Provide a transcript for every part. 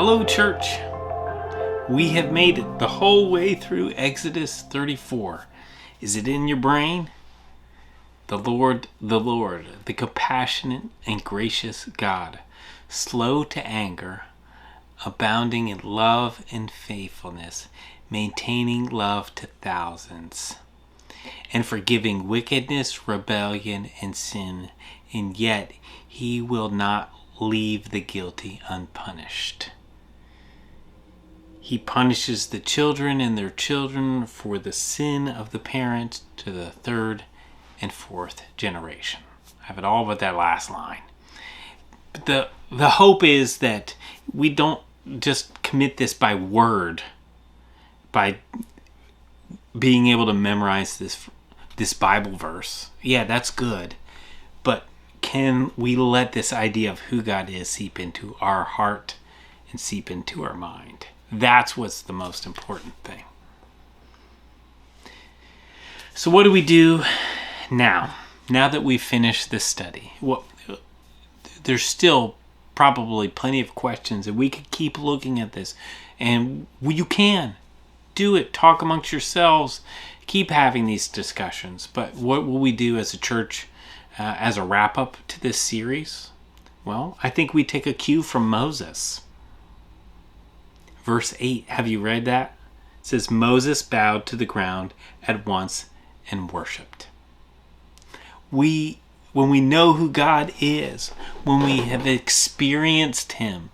Hello, church. We have made it the whole way through Exodus 34. Is it in your brain? The Lord, the compassionate and gracious God, slow to anger, abounding in love and faithfulness, maintaining love to thousands, and forgiving wickedness, rebellion, and sin, and yet he will not leave the guilty unpunished. He punishes the children and their children for the sin of the parent to the third and fourth generation. I have it all but that last line. But the hope is that we don't just commit this by word, by being able to memorize this Bible verse. Yeah, that's good. But can we let this idea of who God is seep into our heart and seep into our mind? That's what's the most important thing. So what do we do now? Now that we've finished this study, there's still probably plenty of questions, and we could keep looking at this. And you can do it. Talk amongst yourselves. Keep having these discussions. But what will we do as a church as a wrap-up to this series? Well, I think we take a cue from Moses. Verse 8, have you read that? It says, Moses bowed to the ground at once and worshipped. When we know who God is, when we have experienced him,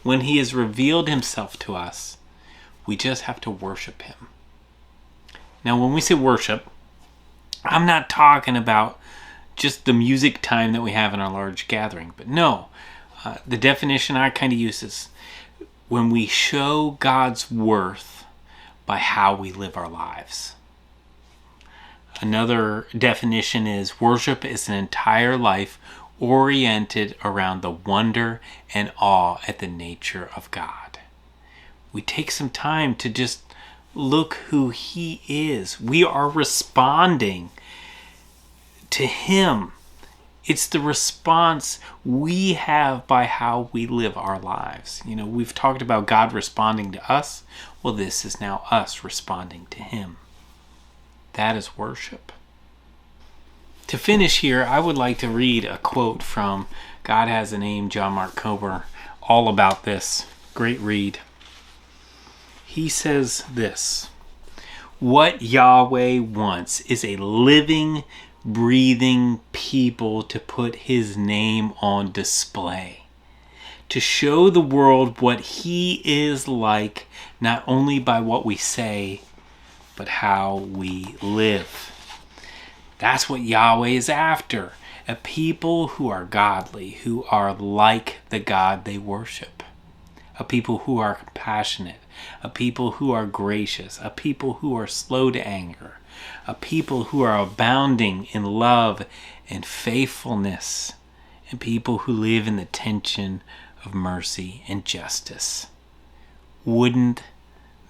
when he has revealed himself to us, we just have to worship him. Now, when we say worship, I'm not talking about just the music time that we have in our large gathering, but no, the definition I kind of use is when we show God's worth by how we live our lives. Another definition is worship is an entire life oriented around the wonder and awe at the nature of God. We take some time to just look who he is. We are responding to him. It's the response we have by how we live our lives. You know, we've talked about God responding to us. Well, this is now us responding to him. That is worship. To finish here, I would like to read a quote from God Has a Name, John Mark Comer, all about this. Great read. He says this: what Yahweh wants is a living, breathing people to put his name on display, to show the world what he is like, not only by what we say, but how we live. That's what Yahweh is after, a people who are godly, who are like the God they worship, a people who are compassionate, a people who are gracious, a people who are slow to anger, a people who are abounding in love and faithfulness, and people who live in the tension of mercy and justice. Wouldn't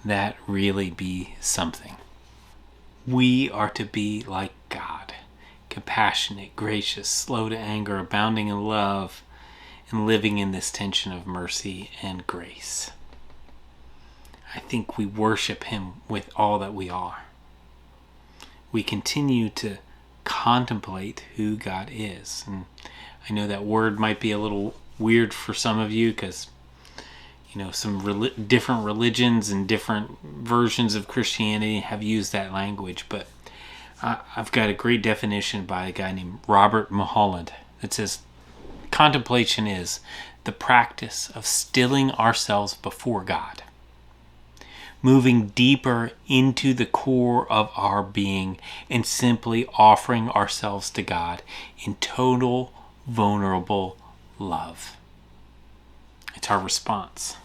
that really be something? We are to be like God, compassionate, gracious, slow to anger, abounding in love, and living in this tension of mercy and grace. I think we worship him with all that we are. We continue to contemplate who God is. And I know that word might be a little weird for some of you because, you know, some different religions and different versions of Christianity have used that language. But I've got a great definition by a guy named Robert Mulholland that says, contemplation is the practice of stilling ourselves before God, moving deeper into the core of our being and simply offering ourselves to God in total, vulnerable love. It's our response.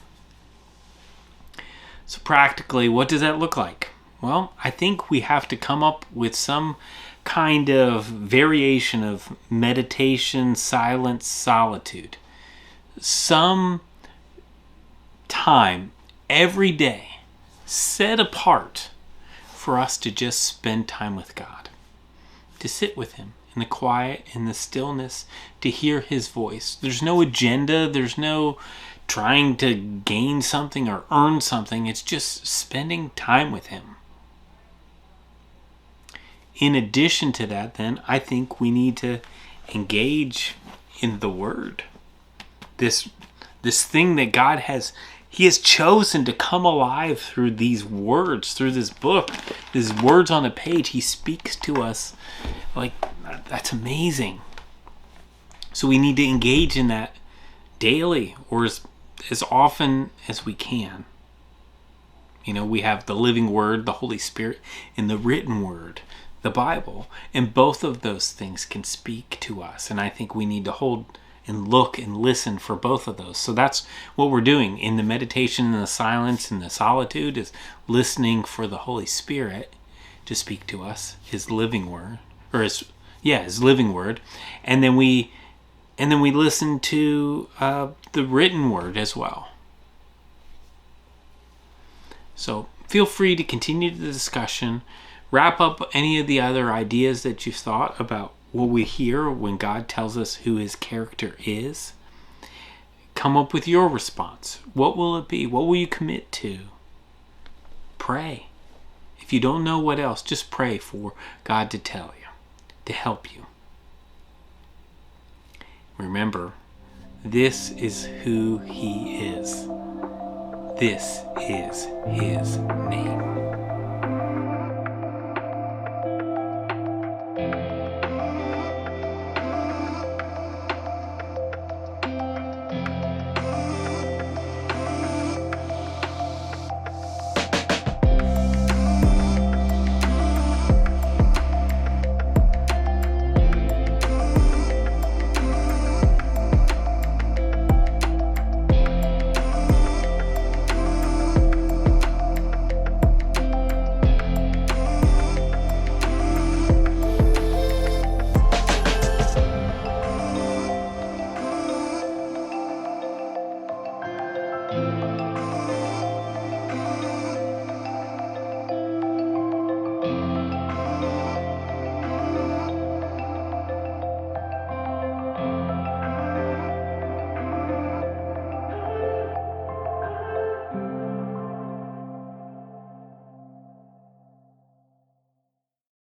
So practically, what does that look like? Well, I think we have to come up with some kind of variation of meditation, silence, solitude. Some time every day set apart for us to just spend time with God, to sit with him in the quiet, in the stillness, to hear his voice. There's no agenda, there's no trying to gain something or earn something. It's just spending time with him. In addition to that, then, I think we need to engage in the Word. This thing that God He has chosen to come alive through these words, through this book, these words on a page. He speaks to us. Like, that's amazing. So we need to engage in that daily, or as often as we can. We have the living Word, the Holy Spirit, and the written Word, the Bible. And both of those things can speak to us. And I think we need to hold and look and listen for both of those. So that's what we're doing in the meditation, in the silence, in the solitude, is listening for the Holy Spirit to speak to us, His living Word, or His living Word. And then we listen to the written Word as well. So feel free to continue the discussion. Wrap up any of the other ideas that you've thought about what we hear when God tells us who His character is. Come up with your response. What will it be? What will you commit to? Pray. If you don't know what else, just pray for God to tell you, to help you. Remember, this is who He is. This is His name.